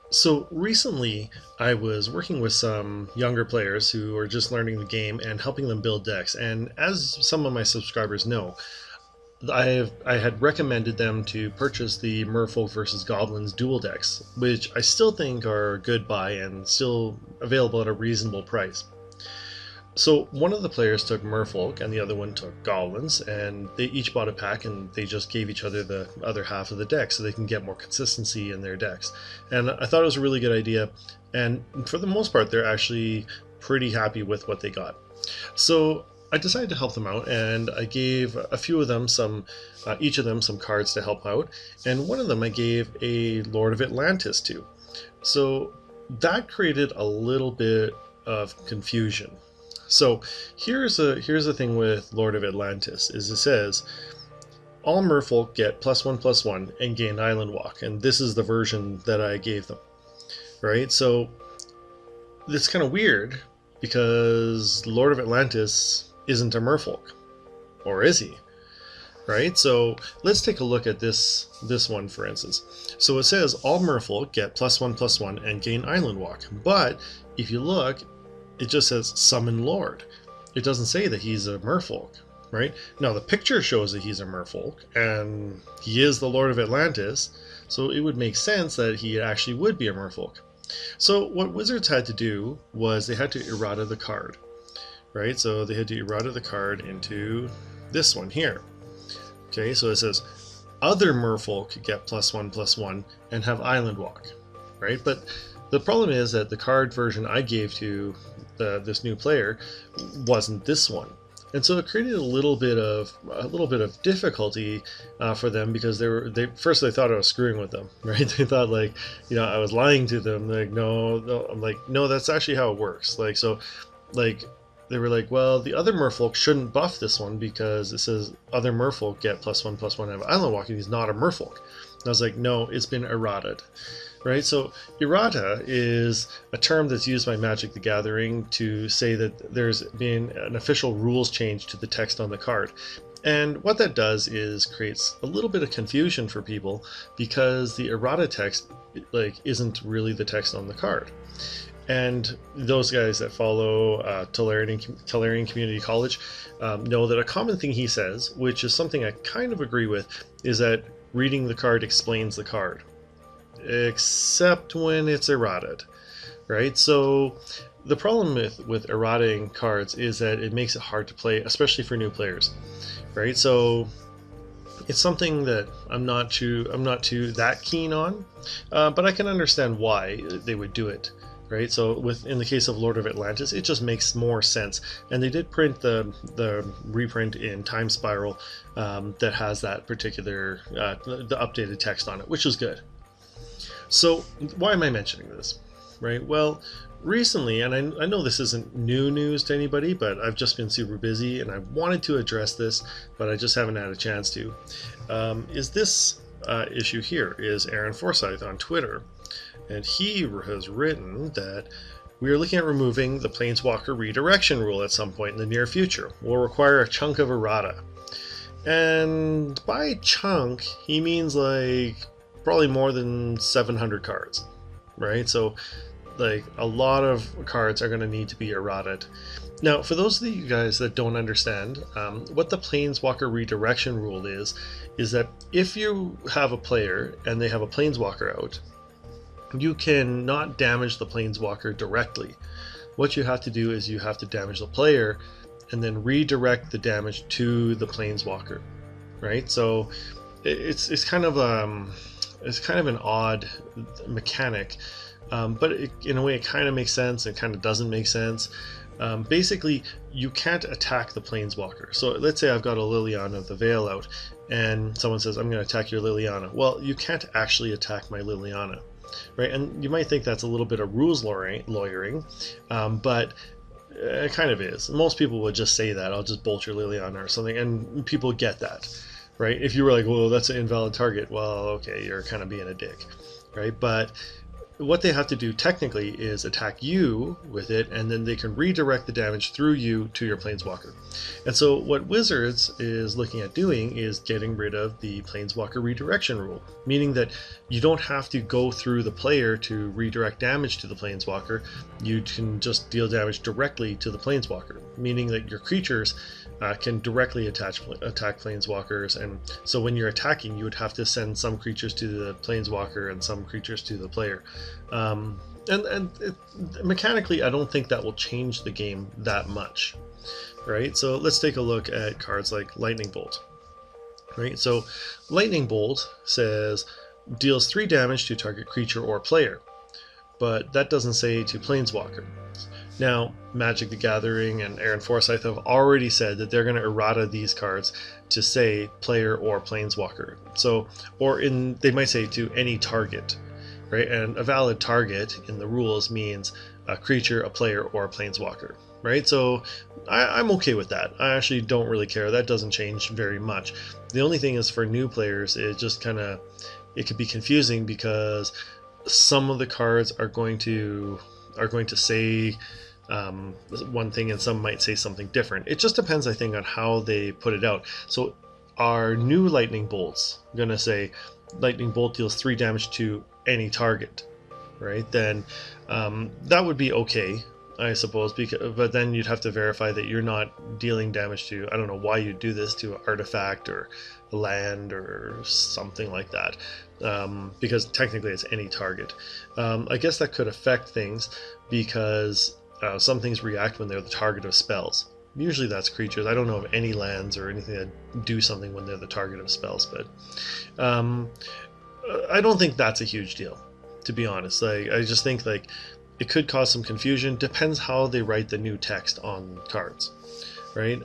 So recently, I was working with some younger players who are just learning the game and helping them build decks. And as some of my subscribers know, I had recommended them to purchase the Merfolk versus Goblins dual decks, which I still think are a good buy and still available at a reasonable price. So one of the players took Merfolk and the other one took Goblins, and they each bought a pack and they just gave each other the other half of the deck so they can get more consistency in their decks. And I thought it was a really good idea, and for the most part, they're actually pretty happy with what they got. So I decided to help them out, and I gave a few of them each of them some cards to help out, and one of them I gave a Lord of Atlantis to. So that created a little bit of confusion. So here's a thing with Lord of Atlantis is it says all merfolk get +1/+1 and gain island walk, and this is the version that I gave them. Right? So it's kind of weird because Lord of Atlantis isn't a merfolk. Or is he? Right? So let's take a look at this one for instance. So it says all merfolk get +1/+1 and gain island walk. But if you look, it just says summon lord. It doesn't say that he's a merfolk, right? Now the picture shows that he's a merfolk and he is the Lord of Atlantis, so it would make sense that he actually would be a merfolk. So what wizards had to do was they had to errata the card, right? So they had to errata the card into this one here. Okay, so it says other merfolk get +1/+1 and have island walk, right? But the problem is that the card version I gave to this new player wasn't this one, and so it created a little bit of difficulty for them because they first they thought I was screwing with them, right? They thought like I was lying to them. Like no, I'm like no, that's actually how it works. Like so, like they were like, well, the other merfolk shouldn't buff this one because it says other merfolk get +1/+1 and have island walking. He's not a merfolk. And I was like, no, it's been errated. Right, so errata is a term that's used by Magic the Gathering to say that there's been an official rules change to the text on the card. And what that does is creates a little bit of confusion for people because the errata text isn't really the text on the card. And those guys that follow Tolarian Community College know that a common thing he says, which is something I kind of agree with, is that reading the card explains the card. Except when it's errated, right? So the problem with errating cards is that it makes it hard to play, especially for new players, right? So it's something that I'm not too that keen on, but I can understand why they would do it, right? So in the case of Lord of Atlantis, it just makes more sense, and they did print the reprint in Time Spiral that has that particular the updated text on it, which is good. So why am I mentioning this? Right? Well, recently, and I know this isn't new news to anybody, but I've just been super busy and I wanted to address this, but I just haven't had a chance to. Is this issue here is Aaron Forsyth on Twitter, and he has written that we are looking at removing the Planeswalker Redirection rule at some point in the near future. Will require a chunk of errata. And by chunk, he means like probably more than 700 cards, right? So like a lot of cards are going to need to be errated. Now, for those of you guys that don't understand, what the Planeswalker Redirection rule is that if you have a player and they have a Planeswalker out, you cannot damage the Planeswalker directly. What you have to do is you have to damage the player and then redirect the damage to the Planeswalker, right? So it's kind of an odd mechanic, but in a way it kind of makes sense and kind of doesn't make sense. Basically, you can't attack the Planeswalker. So let's say I've got a Liliana of the Veil out, and someone says, I'm going to attack your Liliana. Well, you can't actually attack my Liliana, right? And you might think that's a little bit of rules lawyering, but it kind of is. Most people would just say that, I'll just bolt your Liliana or something, and people get that. Right? If you were like, well, that's an invalid target, well, okay, you're kind of being a dick, right? But what they have to do technically is attack you with it, and then they can redirect the damage through you to your Planeswalker. And so what Wizards is looking at doing is getting rid of the Planeswalker Redirection rule, meaning that you don't have to go through the player to redirect damage to the Planeswalker. You can just deal damage directly to the Planeswalker, meaning that your creatures can directly attack Planeswalkers, and so when you're attacking, you would have to send some creatures to the Planeswalker and some creatures to the player. Mechanically, I don't think that will change the game that much, right? So let's take a look at cards like Lightning Bolt, right? So Lightning Bolt says deals 3 damage to target creature or player, but that doesn't say to Planeswalker. Now, Magic the Gathering and Aaron Forsyth have already said that they're going to errata these cards to say player or Planeswalker. So, they might say to any target, right? And a valid target in the rules means a creature, a player, or a Planeswalker, right? So I'm okay with that. I actually don't really care. That doesn't change very much. The only thing is for new players, it just it could be confusing because some of the cards are going to say one thing and some might say something different. It just depends, I think, on how they put it out. So are new Lightning Bolts going to say Lightning Bolt deals 3 damage to any target, right? Then that would be okay, I suppose, but then you'd have to verify that you're not dealing damage to, I don't know why you'd do this, to an artifact or land or something like that, because technically it's any target. I guess that could affect things because some things react when they're the target of spells. Usually that's creatures. I don't know of any lands or anything that do something when they're the target of spells, but I don't think that's a huge deal, to be honest. I just think it could cause some confusion. Depends how they write the new text on cards, right?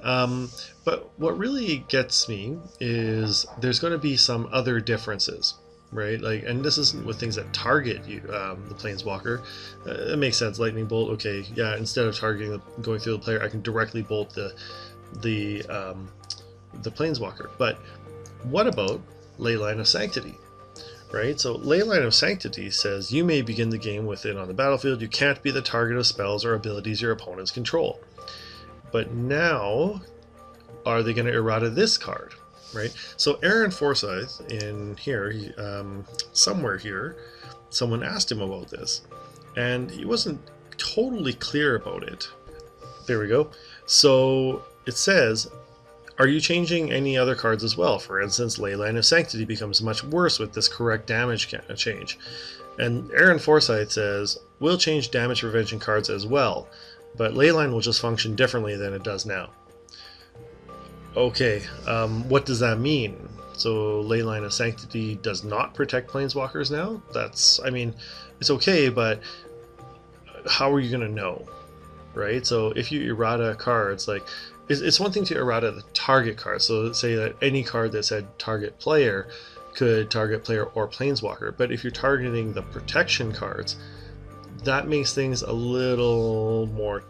But what really gets me is there's going to be some other differences, right? And this isn't with things that target you, the Planeswalker. It makes sense. Lightning Bolt, okay, yeah. Instead of going through the player, I can directly bolt the Planeswalker. But what about Leyline of Sanctity? Right, so Leyline of Sanctity says you may begin the game with it on the battlefield. You can't be the target of spells or abilities your opponents control. But now, are they going to errata this card? Right, so Aaron Forsyth in here, somewhere here, someone asked him about this, and he wasn't totally clear about it. There we go. So it says, are you changing any other cards as well? For instance, Leyline of Sanctity becomes much worse with this correct damage change. And Aaron Forsyth says, we'll change damage prevention cards as well, but Leyline will just function differently than it does now. Okay, what does that mean? So Leyline of Sanctity does not protect Planeswalkers now? It's okay, but how are you going to know? Right? So if you errata cards, it's one thing to errata the target card. So let's say that any card that said target player could target player or Planeswalker. But if you're targeting the protection cards, that makes things a little more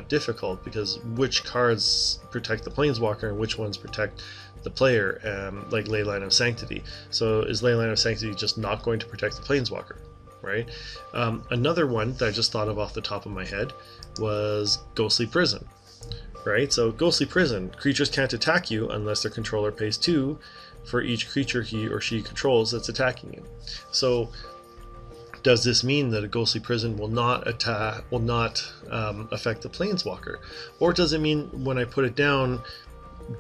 difficult, because which cards protect the Planeswalker and which ones protect the player, like Leyline of Sanctity. So is Leyline of Sanctity just not going to protect the Planeswalker? Right? Another one that I just thought of off the top of my head was Ghostly Prison. Right? So Ghostly Prison, creatures can't attack you unless their controller pays 2 for each creature he or she controls that's attacking you. So does this mean that a Ghostly Prison will not affect the Planeswalker? Or does it mean when I put it down,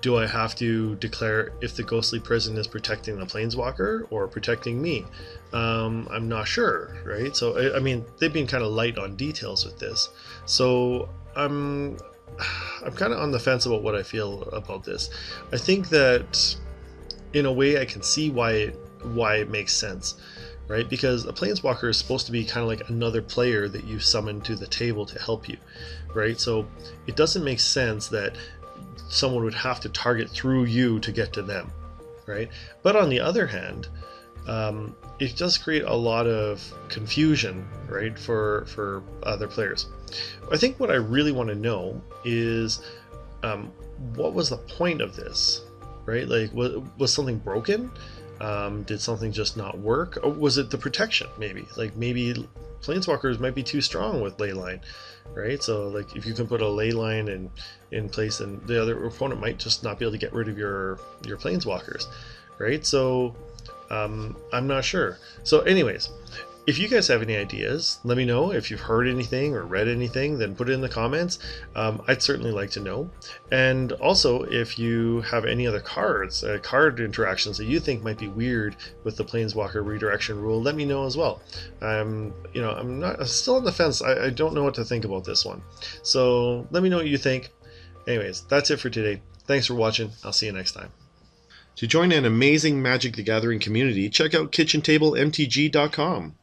do I have to declare if the Ghostly Prison is protecting the Planeswalker or protecting me? I'm not sure, right? So they've been kind of light on details with this. So I'm kind of on the fence about what I feel about this. I think that in a way I can see why it makes sense, right? Because a Planeswalker is supposed to be kind of like another player that you summon to the table to help you, right? So it doesn't make sense that someone would have to target through you to get to them, right? But on the other hand, it does create a lot of confusion, right, for other players. I think what I really want to know is what was the point of this, right? Was something broken? Did something just not work? Or was it the protection, maybe? Maybe planeswalkers might be too strong with leyline, right? So like if you can put a leyline in place, and the other opponent might just not be able to get rid of your planeswalkers, right? So I'm not sure. So anyways, if you guys have any ideas, let me know. If you've heard anything or read anything, then put it in the comments. I'd certainly like to know. And also, if you have any other cards, card interactions that you think might be weird with the Planeswalker Redirection rule, let me know as well. I'm still on the fence. I don't know what to think about this one. So let me know what you think. Anyways, that's it for today. Thanks for watching. I'll see you next time. To join an amazing Magic the Gathering community, check out kitchentablemtg.com.